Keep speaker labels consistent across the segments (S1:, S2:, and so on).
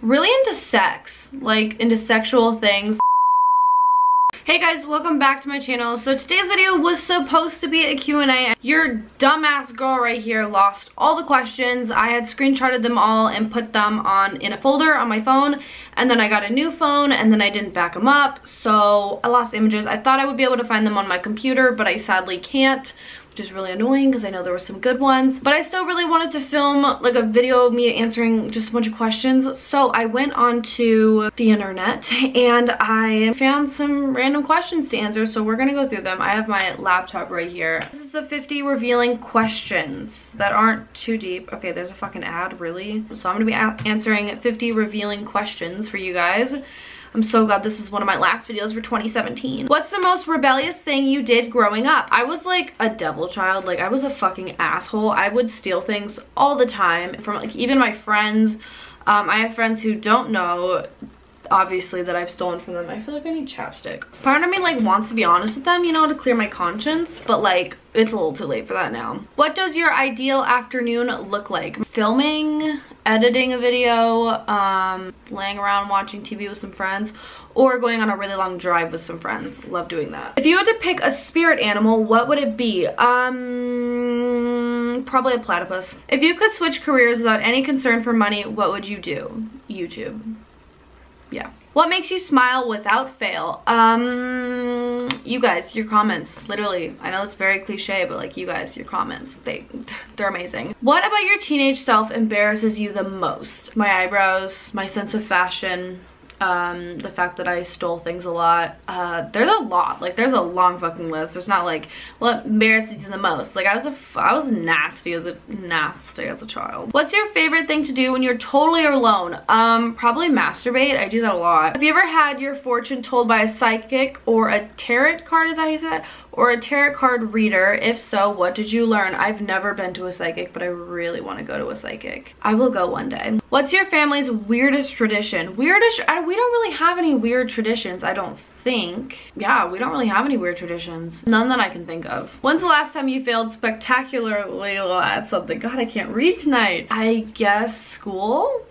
S1: really into sex, like into sexual things. Hey guys, welcome back to my channel. So today's video was supposed to be a Q&A. Your dumbass girl right here lost all the questions. I had screenshotted them all and put them in a folder on my phone, and then I got a new phone and then I didn't back them up, so I lost images. I thought I would be able to find them on my computer, but I sadly can't, which is really annoying because I know there were some good ones. But I still really wanted to film like a video of me answering just a bunch of questions. So I went onto the internet and I found some random questions to answer. So we're gonna go through them. I have my laptop right here. This is the 50 revealing questions that aren't too deep. Okay, there's a fucking ad, really? So I'm gonna be answering 50 revealing questions for you guys. I'm so glad this is one of my last videos for 2017. What's the most rebellious thing you did growing up? I was like a devil child. Like, I was a fucking asshole. I would steal things all the time from like even my friends. I have friends who don't know, obviously, that I've stolen from them. I feel like I need chapstick. Part of me like wants to be honest with them, you know, to clear my conscience, but like it's a little too late for that now. What does your ideal afternoon look like? Filming, editing a video, laying around watching TV with some friends, or going on a really long drive with some friends. Love doing that. If you had to pick a spirit animal, what would it be? Probably a platypus. If you could switch careers without any concern for money, what would you do? YouTube. Yeah. What makes you smile without fail? You guys, your comments, literally. I know it's very cliche, but like, you guys, your comments, they're amazing. What about your teenage self embarrasses you the most? My eyebrows, my sense of fashion, the fact that I stole things a lot. There's a lot. Like, there's a long fucking list. There's not like what embarrasses you the most. Like, I was nasty as a child. What's your favorite thing to do when you're totally alone? Probably masturbate. I do that a lot. Have you ever had your fortune told by a psychic or a tarot card? Is that how you say that? Or a tarot card reader? If so, what did you learn? I've never been to a psychic, but I really want to go to a psychic. I will go one day. What's your family's weirdest tradition? We don't really have any weird traditions, I don't think. Yeah, we don't really have any weird traditions. None that I can think of. When's the last time you failed spectacularly at something? God, I can't read tonight. I guess school?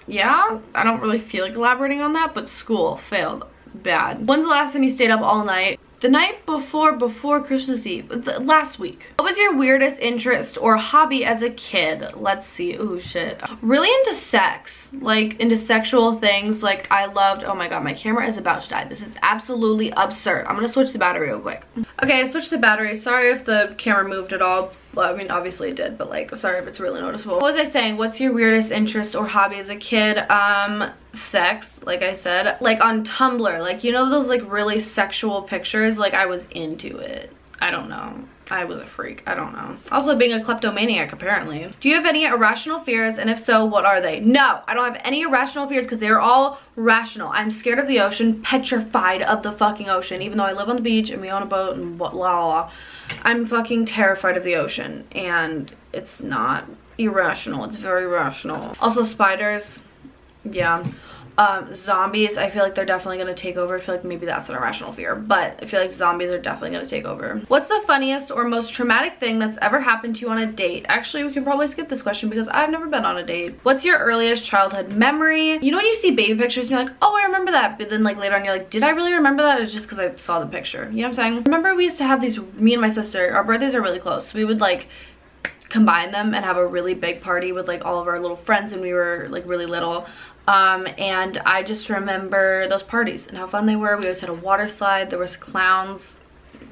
S1: Yeah, I don't really feel like elaborating on that, but school failed bad. When's the last time you stayed up all night? The night before Christmas Eve, last week. What was your weirdest interest or hobby as a kid? Let's see. Ooh, shit. Really into sex, like into sexual things. Like, I loved, oh my god, my camera is about to die. This is absolutely absurd. I'm gonna switch the battery real quick. Okay, I switched the battery. Sorry if the camera moved at all. Well, I mean, obviously it did, but like, sorry if it's really noticeable. What was I saying? What's your weirdest interest or hobby as a kid? Sex, like I said. Like on Tumblr, like, you know those like really sexual pictures? Like, I was into it. I don't know. I was a freak. I don't know. Also being a kleptomaniac, apparently. Do you have any irrational fears? And if so, what are they? No, I don't have any irrational fears because they're all rational. I'm scared of the ocean, petrified of the fucking ocean, even though I live on the beach and we own a boat and what la. I'm fucking terrified of the ocean, and it's not irrational. It's very rational. Also spiders. Yeah. Zombies, I feel like they're definitely gonna take over. I feel like maybe that's an irrational fear, but I feel like zombies are definitely gonna take over. What's the funniest or most traumatic thing that's ever happened to you on a date? Actually, we can probably skip this question because I've never been on a date. What's your earliest childhood memory? You know when you see baby pictures and you're like, oh, I remember that, but then like later on you're like, did I really remember that? It's just because I saw the picture. You know what I'm saying? Remember we used to have these, me and my sister, our birthdays are really close, so we would like combine them and have a really big party with like all of our little friends when we were like really little. And I just remember those parties and how fun they were. We always had a water slide. There was clowns.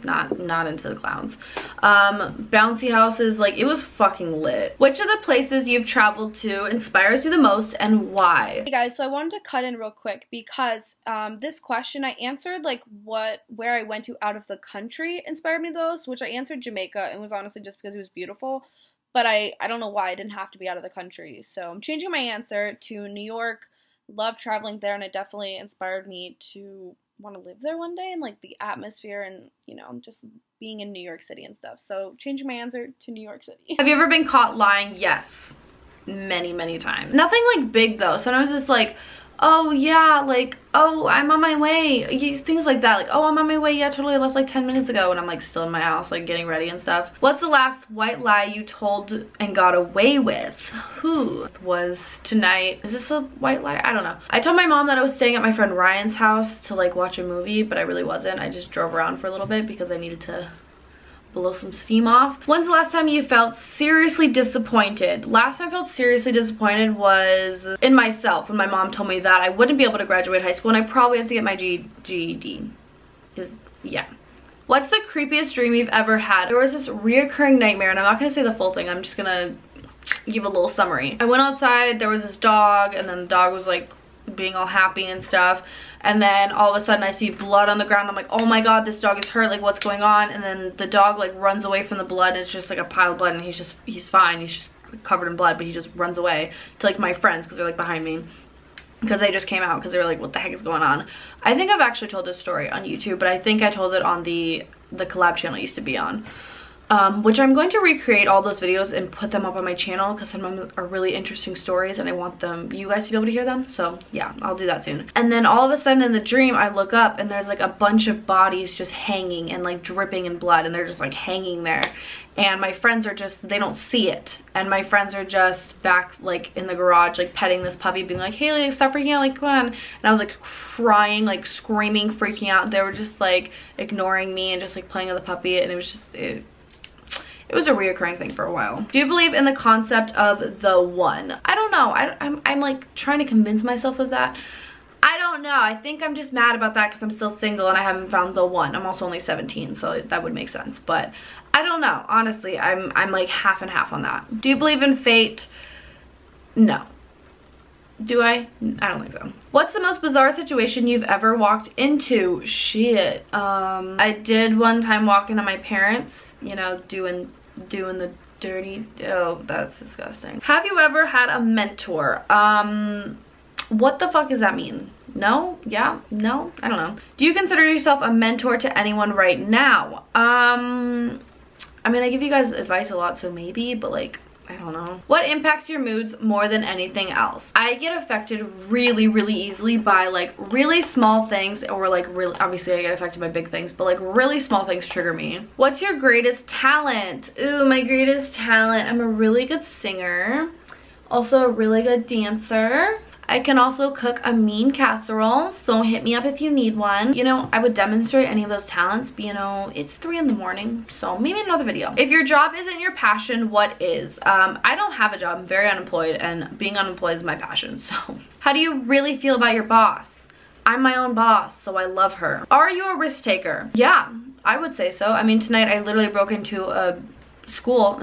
S1: Not into the clowns. Bouncy houses. Like, it was fucking lit. Which of the places you've traveled to inspires you the most and why?
S2: Hey guys, so I wanted to cut in real quick because this question I answered like where I went to out of the country inspired me the most, which I answered Jamaica, and was honestly just because it was beautiful. But I don't know why I didn't have to be out of the country. So I'm changing my answer to New York. Love traveling there, and it definitely inspired me to want to live there one day, and like the atmosphere and, you know, just being in New York City and stuff. So changing my answer to New York City.
S1: Have you ever been caught lying? Yes. Many times. Nothing like big though. Sometimes it's like, oh yeah, like, oh, I'm on my way, things like that, like, oh, I'm on my way, yeah, totally, I left like 10 minutes ago, and I'm like still in my house, like getting ready and stuff. What's the last white lie you told and got away with? Who was tonight? Is this a white lie? I don't know. I told my mom that I was staying at my friend Ryan's house to like watch a movie, but I really wasn't. I just drove around for a little bit because I needed to blow some steam off. When's the last time you felt seriously disappointed? Last time I felt seriously disappointed was in myself when my mom told me that I wouldn't be able to graduate high school and I probably have to get my GED. Yeah. What's the creepiest dream you've ever had? There was this reoccurring nightmare, and I'm not gonna say the full thing, I'm just gonna give a little summary. I went outside, there was this dog, and then the dog was like being all happy and stuff, and then all of a sudden I see blood on the ground. I'm like, oh my god, this dog is hurt, like what's going on? And then the dog like runs away from the blood, and it's just like a pile of blood, and he's fine, he's just covered in blood, but he just runs away to like my friends because they're like behind me, because they just came out because they were like, what the heck is going on? I think I've actually told this story on YouTube, but I think I told it on the collab channel I used to be on. Which I'm going to recreate all those videos and put them up on my channel because some of them are really interesting stories and I want you guys to be able to hear them. So yeah, I'll do that soon. And then all of a sudden in the dream, I look up and there's like a bunch of bodies just hanging and like dripping in blood, and they're just like hanging there. And my friends are just, they don't see it. And my friends are just back like in the garage, like petting this puppy, being like, Haley, stop freaking out, like come on. And I was like crying, like screaming, freaking out. They were just like ignoring me and just like playing with the puppy, and it was just, it was a reoccurring thing for a while. Do you believe in the concept of the one? I don't know. I'm like trying to convince myself of that. I don't know. I think I'm just mad about that because I'm still single and I haven't found the one. I'm also only 17, so that would make sense. But I don't know. Honestly, I'm like half and half on that. Do you believe in fate? No. Do I? I don't think so. What's the most bizarre situation you've ever walked into? Shit. I did one time walk into my parents, you know, doing the dirty, oh, that's disgusting. Have you ever had a mentor? What the fuck does that mean? No? Yeah? No? I don't know. Do you consider yourself a mentor to anyone right now? I mean, I give you guys advice a lot, so maybe, but like, I don't know. What impacts your moods more than anything else? I get affected really, really easily by like really small things, or like really, obviously I get affected by big things, but like really small things trigger me. What's your greatest talent? Ooh, my greatest talent. I'm a really good singer. Also a really good dancer. I can also cook a mean casserole, so hit me up if you need one. You know, I would demonstrate any of those talents, but you know, it's 3 in the morning, so maybe another video. If your job isn't your passion, what is? I don't have a job, I'm very unemployed, and being unemployed is my passion, so. How do you really feel about your boss? I'm my own boss, so I love her. Are you a risk taker? Yeah, I would say so. I mean, tonight I literally broke into an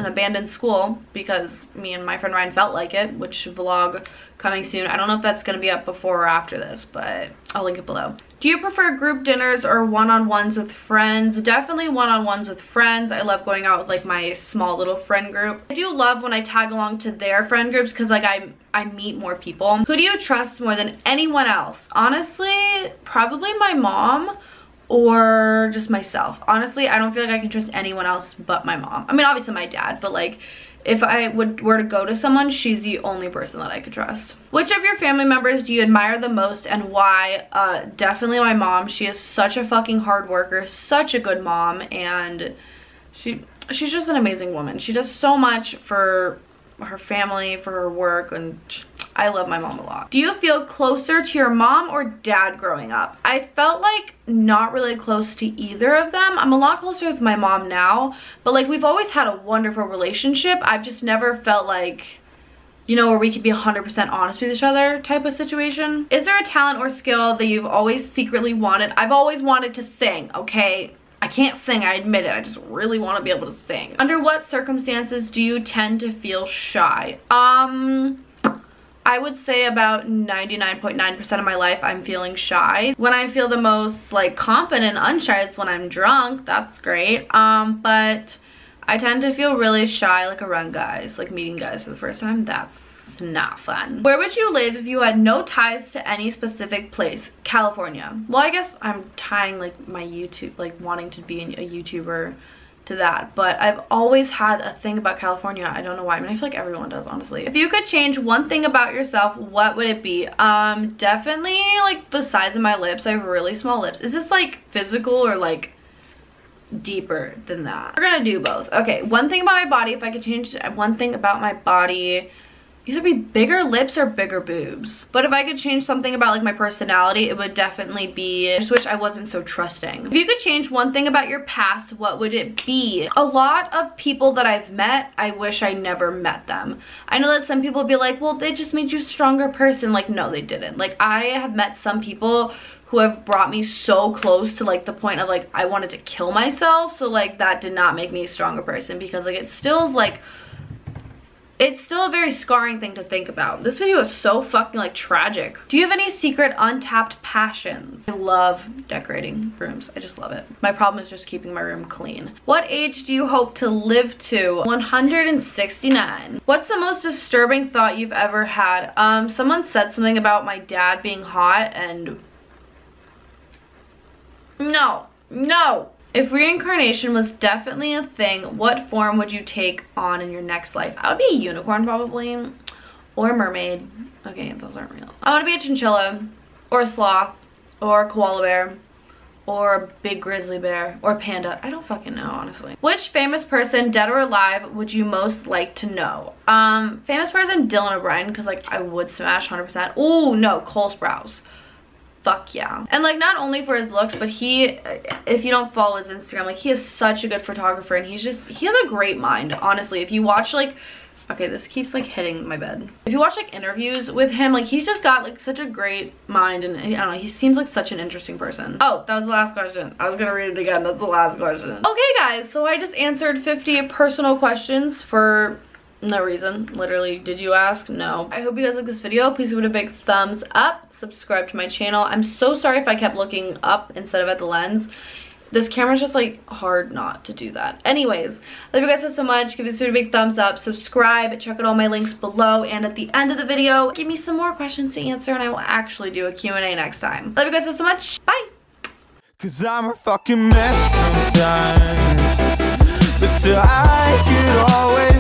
S1: abandoned school, because me and my friend Ryan felt like it, which vlog coming soon. I don't know if that's going to be up before or after this, but I'll link it below. Do you prefer group dinners or one-on-ones with friends? Definitely one-on-ones with friends. I love going out with like my small little friend group. I do love when I tag along to their friend groups because like I meet more people. Who do you trust more than anyone else? Honestly, probably my mom or just myself. Honestly, I don't feel like I can trust anyone else but my mom. I mean, obviously my dad, but like if I were to go to someone, she's the only person that I could trust. Which of your family members do you admire the most and why? Definitely my mom. She is such a fucking hard worker, such a good mom, and she's just an amazing woman. She does so much for her family, for her work, and I love my mom a lot. Do you feel closer to your mom or dad growing up? I felt like not really close to either of them. I'm a lot closer with my mom now, but like we've always had a wonderful relationship. I've just never felt like, you know, where we could be 100% honest with each other type of situation. Is there a talent or skill that you've always secretly wanted? I've always wanted to sing, okay? I can't sing, I admit it. I just really want to be able to sing. Under what circumstances do you tend to feel shy? I would say about 99.9% of my life I'm feeling shy. When I feel the most like confident and unshy is when I'm drunk. That's great. But I tend to feel really shy like around guys, like meeting guys for the first time. That's not fun. Where would you live if you had no ties to any specific place? California. Well, I guess I'm tying like my YouTube, like wanting to be a YouTuber to that, but I've always had a thing about California. I don't know why. I mean, I feel like everyone does, honestly. If you could change one thing about yourself, what would it be? Definitely like the size of my lips. I have really small lips. Is this like physical or like deeper than that? We're gonna do both. Okay, one thing about my body, if I could change one thing about my body, either be bigger lips or bigger boobs. But if I could change something about like my personality, it would definitely be, I just wish I wasn't so trusting. If you could change one thing about your past, what would it be? A lot of people that I've met, I wish I never met them. I know that some people be like, well, they just made you a stronger person. Like, no, they didn't. Like, I have met some people who have brought me so close to like the point of like I wanted to kill myself. So like that did not make me a stronger person, because like it still is like, it's still a very scarring thing to think about. This video is so fucking like tragic. Do you have any secret untapped passions? I love decorating rooms. I just love it. My problem is just keeping my room clean. What age do you hope to live to? 169. What's the most disturbing thought you've ever had? Someone said something about my dad being hot, and no. If reincarnation was definitely a thing, what form would you take on in your next life? I would be a unicorn probably, or a mermaid. Okay, those aren't real. I want to be a chinchilla, or a sloth, or a koala bear, or a big grizzly bear, or a panda. I don't fucking know, honestly. Which famous person, dead or alive, would you most like to know? Famous person, Dylan O'Brien, because like I would smash 100%. Oh no, Cole Sprouse. Fuck yeah. And like not only for his looks, but he, if you don't follow his Instagram, like he is such a good photographer, and he has a great mind, honestly. If you watch like, okay, this keeps like hitting my bed. If you watch like interviews with him, like he's just got like such a great mind, and I don't know, he seems like such an interesting person. Oh, that was the last question. I was gonna read it again. That's the last question. Okay guys, so I just answered 50 personal questions for no reason. Literally, did you ask? No. I hope you guys like this video. Please give it a big thumbs up. Subscribe to my channel. I'm so sorry if I kept looking up instead of at the lens. This camera's just like hard not to do that. Anyways, love you guys so much. Give this video a big thumbs up. Subscribe. Check out all my links below. And at the end of the video, give me some more questions to answer, and I will actually do a Q&A next time. Love you guys so much. Bye. 'Cause I'm a fucking mess sometimes, but still I could always